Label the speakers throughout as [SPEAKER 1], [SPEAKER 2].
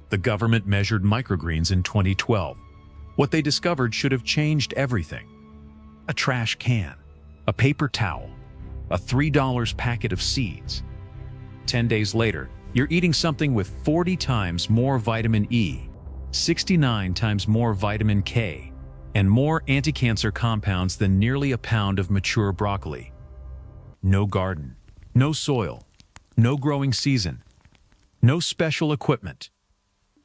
[SPEAKER 1] The government measured microgreens in 2012. What they discovered should have changed everything. A trash can, a paper towel, a $3 packet of seeds. 10 days later, you're eating something with 40 times more vitamin E, 69 times more vitamin K, and more anti-cancer compounds than nearly a pound of mature broccoli. No garden, no soil, no growing season, no special equipment.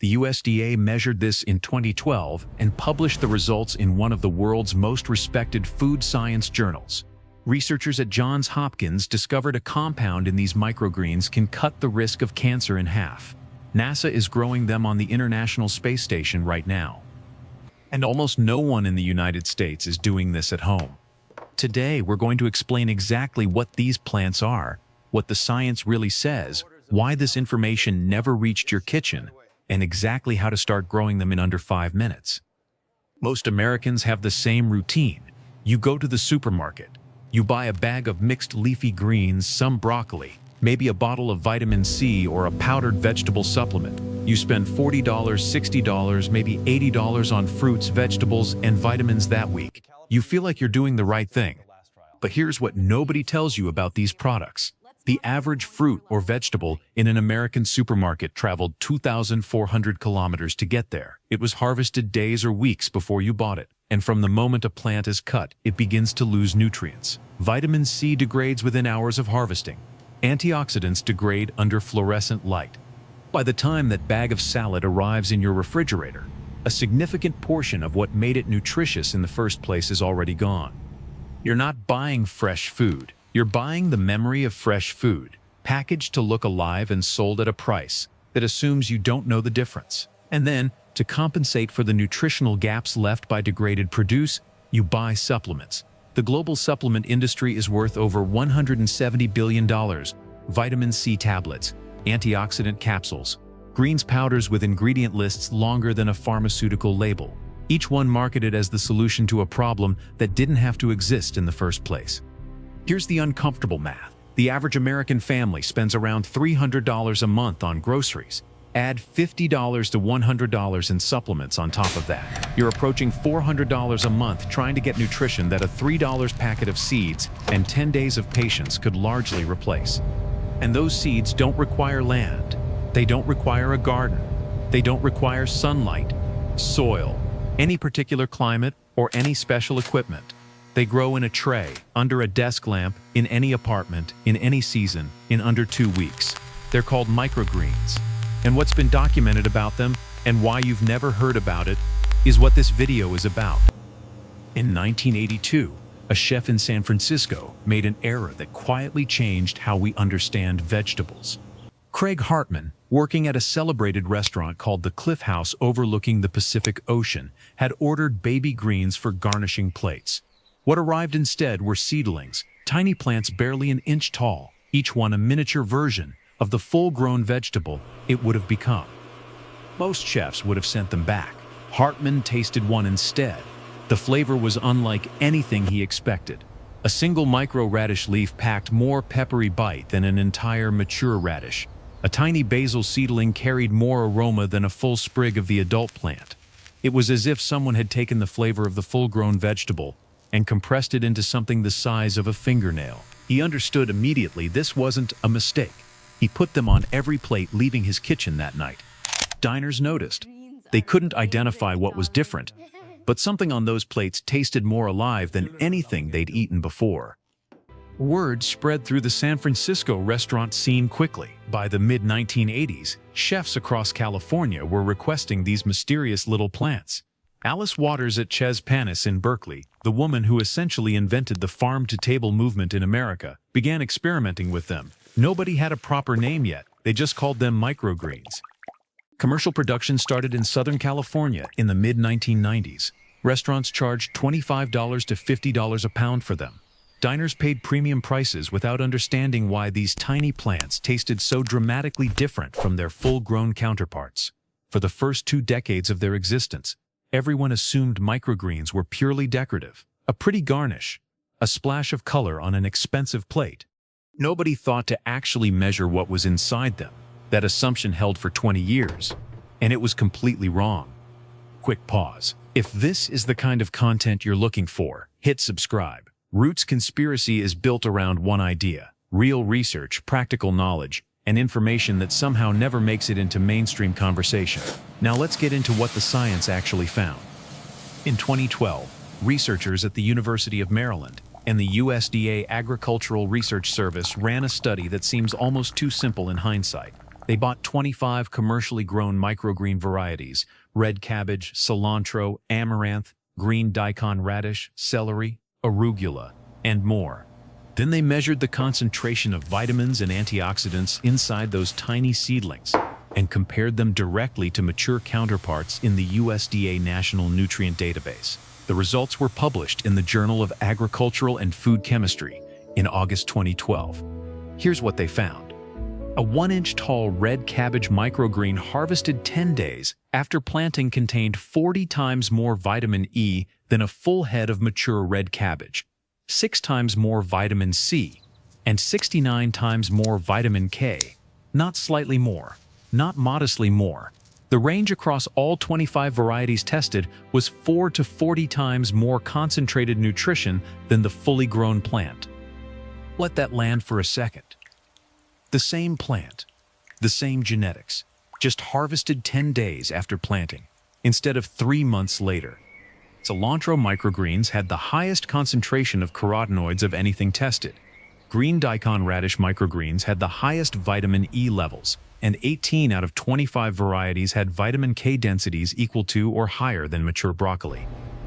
[SPEAKER 1] The USDA measured this in 2012 and published the results in one of the world's most respected food science journals. Researchers at Johns Hopkins discovered a compound in these microgreens can cut the risk of cancer in half. NASA is growing them on the International Space Station right now. And almost no one in the United States is doing this at home. Today, we're going to explain exactly what these plants are, what the science really says, why this information never reached your kitchen, and exactly how to start growing them in under 5 minutes. Most Americans have the same routine. You go to the supermarket. You buy a bag of mixed leafy greens, some broccoli, maybe a bottle of vitamin C or a powdered vegetable supplement. You spend $40, $60, maybe $80 on fruits, vegetables, and vitamins that week. You feel like you're doing the right thing. But here's what nobody tells you about these products. The average fruit or vegetable in an American supermarket traveled 2,400 kilometers to get there. It was harvested days or weeks before you bought it. And from the moment a plant is cut, it begins to lose nutrients. Vitamin C degrades within hours of harvesting. Antioxidants degrade under fluorescent light. By the time that bag of salad arrives in your refrigerator, a significant portion of what made it nutritious in the first place is already gone. You're not buying fresh food. You're buying the memory of fresh food, packaged to look alive and sold at a price that assumes you don't know the difference. And then, to compensate for the nutritional gaps left by degraded produce, you buy supplements. The global supplement industry is worth over $170 billion. Vitamin C tablets, antioxidant capsules, greens powders with ingredient lists longer than a pharmaceutical label, each one marketed as the solution to a problem that didn't have to exist in the first place. Here's the uncomfortable math. The average American family spends around $300 a month on groceries. Add $50 to $100 in supplements on top of that. You're approaching $400 a month trying to get nutrition that a $3 packet of seeds and 10 days of patience could largely replace. And those seeds don't require land. They don't require a garden. They don't require sunlight, soil, any particular climate, or any special equipment. They grow in a tray, under a desk lamp, in any apartment, in any season, in under 2 weeks. They're called microgreens. And what's been documented about them, and why you've never heard about it, is what this video is about. In 1982, a chef in San Francisco made an error that quietly changed how we understand vegetables. Craig Hartman, working at a celebrated restaurant called the Cliff House overlooking the Pacific Ocean, had ordered baby greens for garnishing plates. What arrived instead were seedlings, tiny plants barely an inch tall, each one a miniature version of the full-grown vegetable it would have become. Most chefs would have sent them back. Hartman tasted one instead. The flavor was unlike anything he expected. A single micro-radish leaf packed more peppery bite than an entire mature radish. A tiny basil seedling carried more aroma than a full sprig of the adult plant. It was as if someone had taken the flavor of the full-grown vegetable and compressed it into something the size of a fingernail. He understood immediately this wasn't a mistake. He put them on every plate leaving his kitchen that night. Diners noticed. They couldn't identify what was different, but something on those plates tasted more alive than anything they'd eaten before. Word spread through the San Francisco restaurant scene quickly. By the mid-1980s, chefs across California were requesting these mysterious little plants. Alice Waters at Ches Panis in Berkeley, the woman who essentially invented the farm-to-table movement in America, began experimenting with them. Nobody had a proper name yet. They just called them microgreens. Commercial production started in Southern California in the mid-1990s. Restaurants charged $25 to $50 a pound for them. Diners paid premium prices without understanding why these tiny plants tasted so dramatically different from their full-grown counterparts. For the first 2 decades of their existence, everyone assumed microgreens were purely decorative, a pretty garnish, a splash of color on an expensive plate. Nobody thought to actually measure what was inside them. That assumption held for 20 years. And it was completely wrong. Quick pause. If this is the kind of content you're looking for, hit subscribe. Roots Conspiracy is built around one idea: real research, practical knowledge, and information that somehow never makes it into mainstream conversation. Now let's get into what the science actually found. In 2012, researchers at the University of Maryland and the USDA Agricultural Research Service ran a study that seems almost too simple in hindsight. They bought 25 commercially grown microgreen varieties: red cabbage, cilantro, amaranth, green daikon radish, celery, arugula, and more. Then they measured the concentration of vitamins and antioxidants inside those tiny seedlings and compared them directly to mature counterparts in the USDA National Nutrient Database. The results were published in the Journal of Agricultural and Food Chemistry in August 2012. Here's what they found. A 1-inch tall red cabbage microgreen harvested 10 days after planting contained 40 times more vitamin E than a full head of mature red cabbage, 6 times more vitamin C, and 69 times more vitamin K. Not slightly more, not modestly more. The range across all 25 varieties tested was 4 to 40 times more concentrated nutrition than the fully grown plant. Let that land for a second. The same plant, the same genetics, just harvested 10 days after planting, instead of 3 months later. Cilantro microgreens had the highest concentration of carotenoids of anything tested. Green daikon radish microgreens had the highest vitamin E levels, and 18 out of 25 varieties had vitamin K densities equal to or higher than mature broccoli.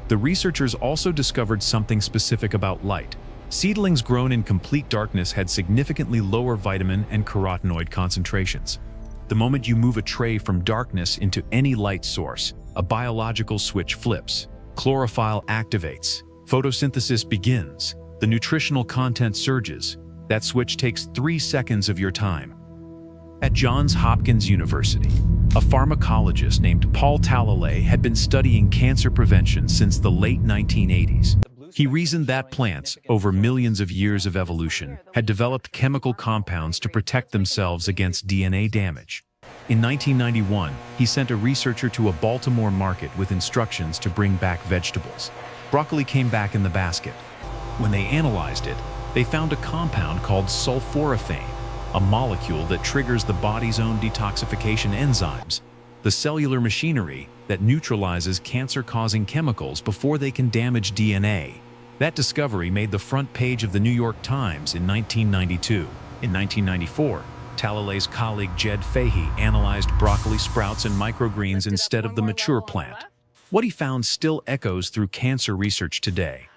[SPEAKER 1] The researchers also discovered something specific about light. Seedlings grown in complete darkness had significantly lower vitamin and carotenoid concentrations. The moment you move a tray from darkness into any light source, a biological switch flips. Chlorophyll activates. Photosynthesis begins. The nutritional content surges. That switch takes 3 seconds of your time. At Johns Hopkins University, a pharmacologist named Paul Talalay had been studying cancer prevention since the late 1980s. He reasoned that plants, over millions of years of evolution, had developed chemical compounds to protect themselves against DNA damage. In 1991, he sent a researcher to a Baltimore market with instructions to bring back vegetables. Broccoli came back in the basket. When they analyzed it, they found a compound called sulforaphane, a molecule that triggers the body's own detoxification enzymes, the cellular machinery that neutralizes cancer-causing chemicals before they can damage DNA. That discovery made the front page of the New York Times in 1992. In 1994, Talalay's colleague Jed Fahey analyzed broccoli sprouts and microgreens instead of the mature plant. What he found still echoes through cancer research today.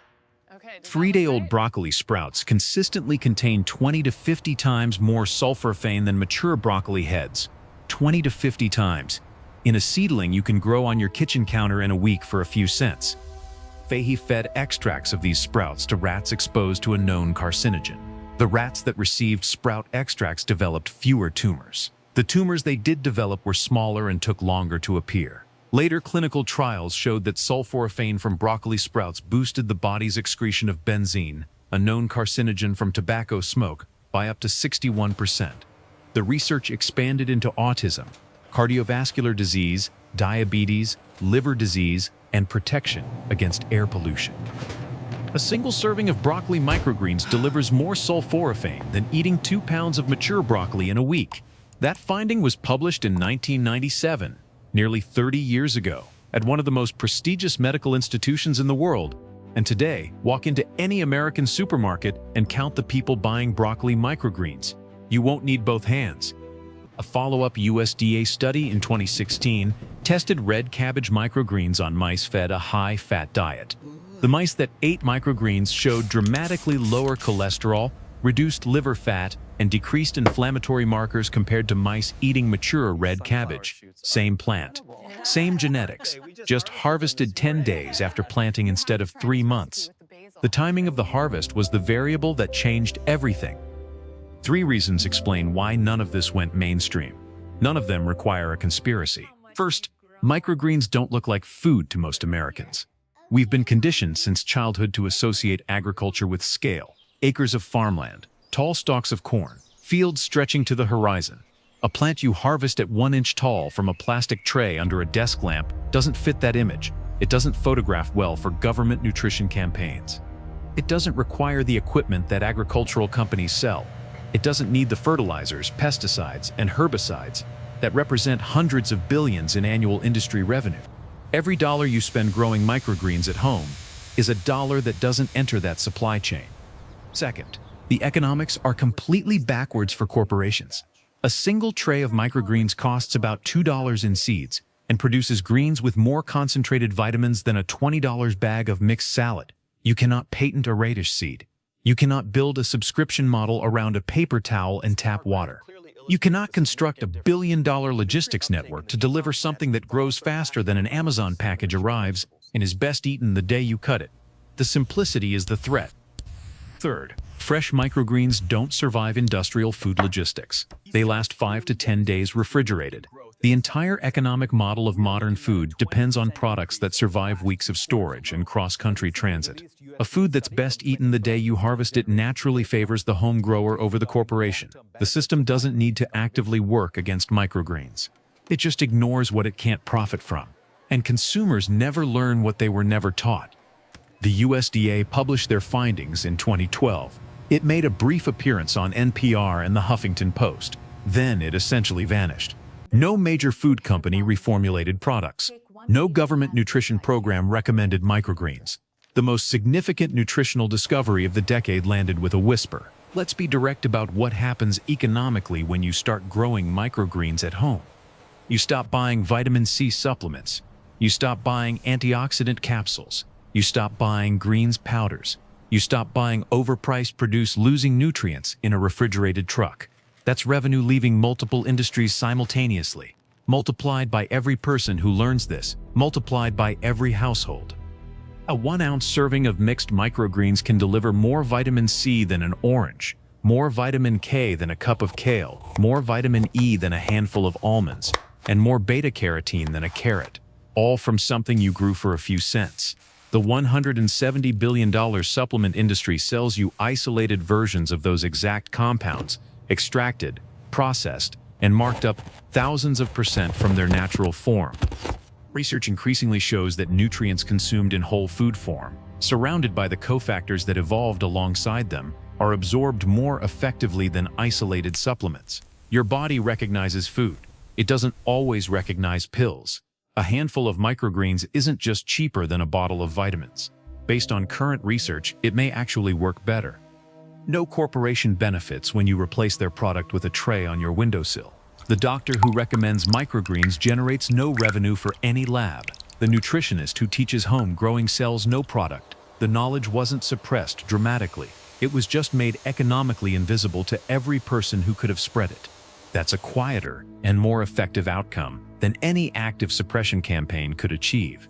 [SPEAKER 1] 3-day-old broccoli sprouts consistently contain 20 to 50 times more sulforaphane than mature broccoli heads. 20 to 50 times. In a seedling you can grow on your kitchen counter in a week for a few cents. Fahey fed extracts of these sprouts to rats exposed to a known carcinogen. The rats that received sprout extracts developed fewer tumors. The tumors they did develop were smaller and took longer to appear. Later clinical trials showed that sulforaphane from broccoli sprouts boosted the body's excretion of benzene, a known carcinogen from tobacco smoke, by up to 61%. The research expanded into autism, cardiovascular disease, diabetes, liver disease, and protection against air pollution. A single serving of broccoli microgreens delivers more sulforaphane than eating 2 pounds of mature broccoli in a week. That finding was published in 1997, nearly 30 years ago, at one of the most prestigious medical institutions in the world. And today, walk into any American supermarket and count the people buying broccoli microgreens. You won't need both hands. A follow-up USDA study in 2016 tested red cabbage microgreens on mice fed a high-fat diet. The mice that ate microgreens showed dramatically lower cholesterol, reduced liver fat, and decreased inflammatory markers compared to mice eating mature red cabbage. Same plant, same genetics, just harvested 10 days after planting instead of 3 months. The timing of the harvest was the variable that changed everything. 3 reasons explain why none of this went mainstream. None of them require a conspiracy. First, microgreens don't look like food to most Americans. We've been conditioned since childhood to associate agriculture with scale, acres of farmland, tall stalks of corn, fields stretching to the horizon. A plant you harvest at 1 inch tall from a plastic tray under a desk lamp doesn't fit that image. It doesn't photograph well for government nutrition campaigns. It doesn't require the equipment that agricultural companies sell. It doesn't need the fertilizers, pesticides, and herbicides that represent hundreds of billions in annual industry revenue. Every dollar you spend growing microgreens at home is a dollar that doesn't enter that supply chain. Second, the economics are completely backwards for corporations. A single tray of microgreens costs about $2 in seeds and produces greens with more concentrated vitamins than a $20 bag of mixed salad. You cannot patent a radish seed. You cannot build a subscription model around a paper towel and tap water. You cannot construct a billion-dollar logistics network to deliver something that grows faster than an Amazon package arrives and is best eaten the day you cut it. The simplicity is the threat. Third, fresh microgreens don't survive industrial food logistics. They last 5 to 10 days refrigerated. The entire economic model of modern food depends on products that survive weeks of storage and cross-country transit. A food that's best eaten the day you harvest it naturally favors the home grower over the corporation. The system doesn't need to actively work against microgreens. It just ignores what it can't profit from. And consumers never learn what they were never taught. The USDA published their findings in 2012. It made a brief appearance on NPR and the Huffington Post. Then it essentially vanished. No major food company reformulated products. No government nutrition program recommended microgreens. The most significant nutritional discovery of the decade landed with a whisper. Let's be direct about what happens economically when you start growing microgreens at home. You stop buying vitamin C supplements. You stop buying antioxidant capsules. You stop buying greens powders. You stop buying overpriced produce losing nutrients in a refrigerated truck. That's revenue leaving multiple industries simultaneously, multiplied by every person who learns this, multiplied by every household. A 1-ounce serving of mixed microgreens can deliver more vitamin C than an orange, more vitamin K than a cup of kale, more vitamin E than a handful of almonds, and more beta-carotene than a carrot, all from something you grew for a few cents. The $170 billion supplement industry sells you isolated versions of those exact compounds, extracted, processed, and marked up thousands of % from their natural form. Research increasingly shows that nutrients consumed in whole food form, surrounded by the cofactors that evolved alongside them, are absorbed more effectively than isolated supplements. Your body recognizes food. It doesn't always recognize pills. A handful of microgreens isn't just cheaper than a bottle of vitamins. Based on current research, it may actually work better. No corporation benefits when you replace their product with a tray on your windowsill. The doctor who recommends microgreens generates no revenue for any lab. The nutritionist who teaches home growing sells no product. The knowledge wasn't suppressed dramatically. It was just made economically invisible to every person who could have spread it. That's a quieter and more effective outcome than any active suppression campaign could achieve.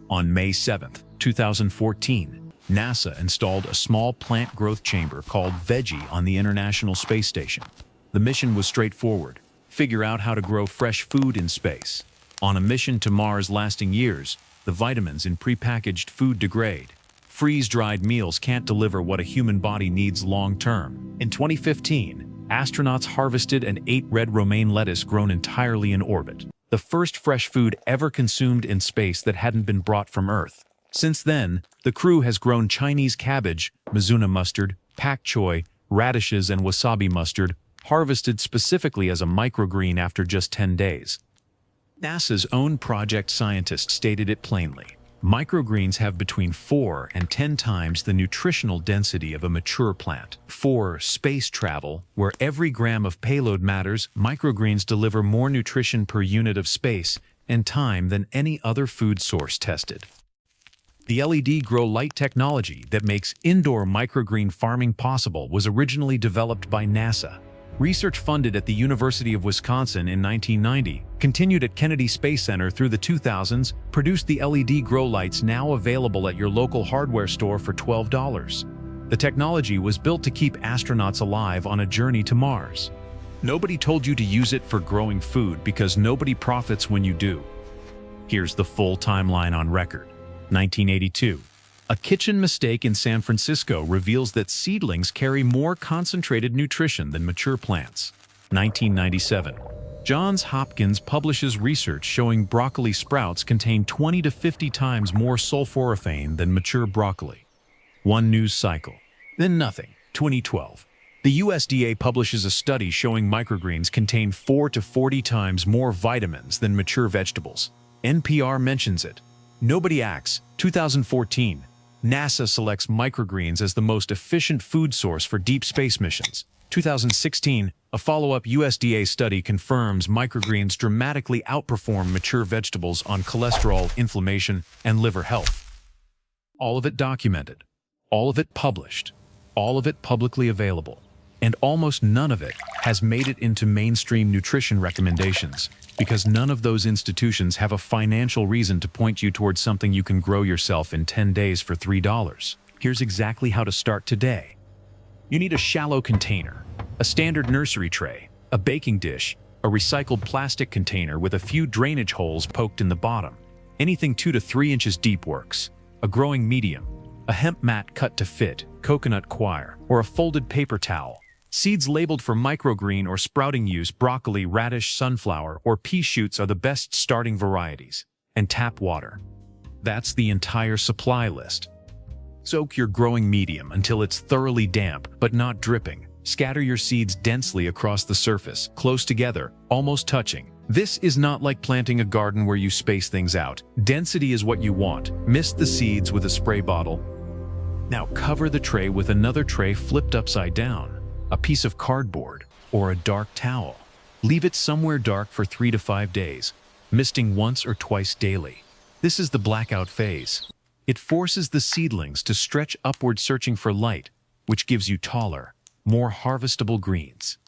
[SPEAKER 1] On May 7, 2014, NASA installed a small plant growth chamber called Veggie on the International Space Station. The mission was straightforward: figure out how to grow fresh food in space. On a mission to Mars lasting years, the vitamins in prepackaged food degrade. Freeze-dried meals can't deliver what a human body needs long-term. In 2015, astronauts harvested and ate red romaine lettuce grown entirely in orbit, the first fresh food ever consumed in space that hadn't been brought from Earth. Since then, the crew has grown Chinese cabbage, Mizuna mustard, pak choi, radishes, and wasabi mustard, harvested specifically as a microgreen after just 10 days. NASA's own project scientist stated it plainly. Microgreens have between 4 and 10 times the nutritional density of a mature plant. For space travel, where every gram of payload matters, microgreens deliver more nutrition per unit of space and time than any other food source tested. The LED grow light technology that makes indoor microgreen farming possible was originally developed by NASA. Research funded at the University of Wisconsin in 1990, continued at Kennedy Space Center through the 2000s, produced the LED grow lights now available at your local hardware store for $12. The technology was built to keep astronauts alive on a journey to Mars. Nobody told you to use it for growing food because nobody profits when you do. Here's the full timeline on record. 1982. A kitchen mistake in San Francisco reveals that seedlings carry more concentrated nutrition than mature plants. 1997. Johns Hopkins publishes research showing broccoli sprouts contain 20 to 50 times more sulforaphane than mature broccoli. One news cycle. Then nothing. 2012. The USDA publishes a study showing microgreens contain 4 to 40 times more vitamins than mature vegetables. NPR mentions it. Nobody acts. 2014. NASA selects microgreens as the most efficient food source for deep space missions. 2016. A follow-up USDA study confirms microgreens dramatically outperform mature vegetables on cholesterol, inflammation, and liver health. All of it documented. All of it published. All of it publicly available. And almost none of it has made it into mainstream nutrition recommendations, because none of those institutions have a financial reason to point you towards something you can grow yourself in 10 days for $3. Here's exactly how to start today. You need a shallow container, a standard nursery tray, a baking dish, a recycled plastic container with a few drainage holes poked in the bottom. Anything 2 to 3 inches deep works. A growing medium, a hemp mat cut to fit, coconut coir, or a folded paper towel. Seeds labeled for microgreen or sprouting use, broccoli, radish, sunflower, or pea shoots are the best starting varieties. And tap water. That's the entire supply list. Soak your growing medium until it's thoroughly damp but not dripping. Scatter your seeds densely across the surface, close together, almost touching. This is not like planting a garden where you space things out. Density is what you want. Mist the seeds with a spray bottle. Now cover the tray with another tray flipped upside down, a piece of cardboard, or a dark towel. Leave it somewhere dark for 3 to 5 days, misting once or twice daily. This is the blackout phase. It forces the seedlings to stretch upward, searching for light, which gives you taller, more harvestable greens.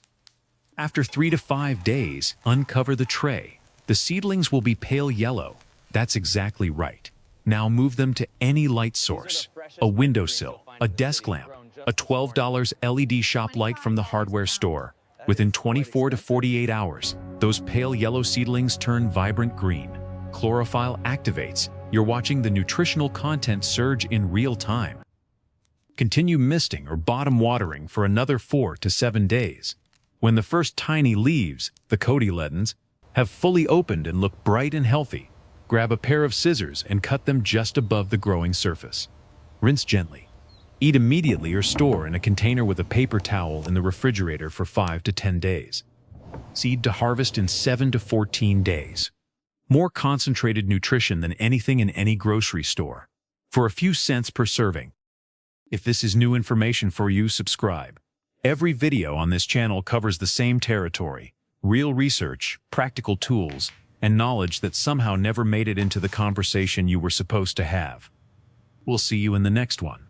[SPEAKER 1] After 3 to 5 days, uncover the tray. The seedlings will be pale yellow. That's exactly right. Now move them to any light source, a windowsill, a desk lamp, a $12 LED shop light from the hardware store. Within 24 to 48 hours, those pale yellow seedlings turn vibrant green. Chlorophyll activates. You're watching the nutritional content surge in real time. Continue misting or bottom watering for another 4 to 7 days. When the first tiny leaves, the cotyledons, have fully opened and look bright and healthy, grab a pair of scissors and cut them just above the growing surface. Rinse gently. Eat immediately or store in a container with a paper towel in the refrigerator for 5 to 10 days. Seed to harvest in 7 to 14 days. More concentrated nutrition than anything in any grocery store. For a few cents per serving. If this is new information for you, subscribe. Every video on this channel covers the same territory: real research, practical tools, and knowledge that somehow never made it into the conversation you were supposed to have. We'll see you in the next one.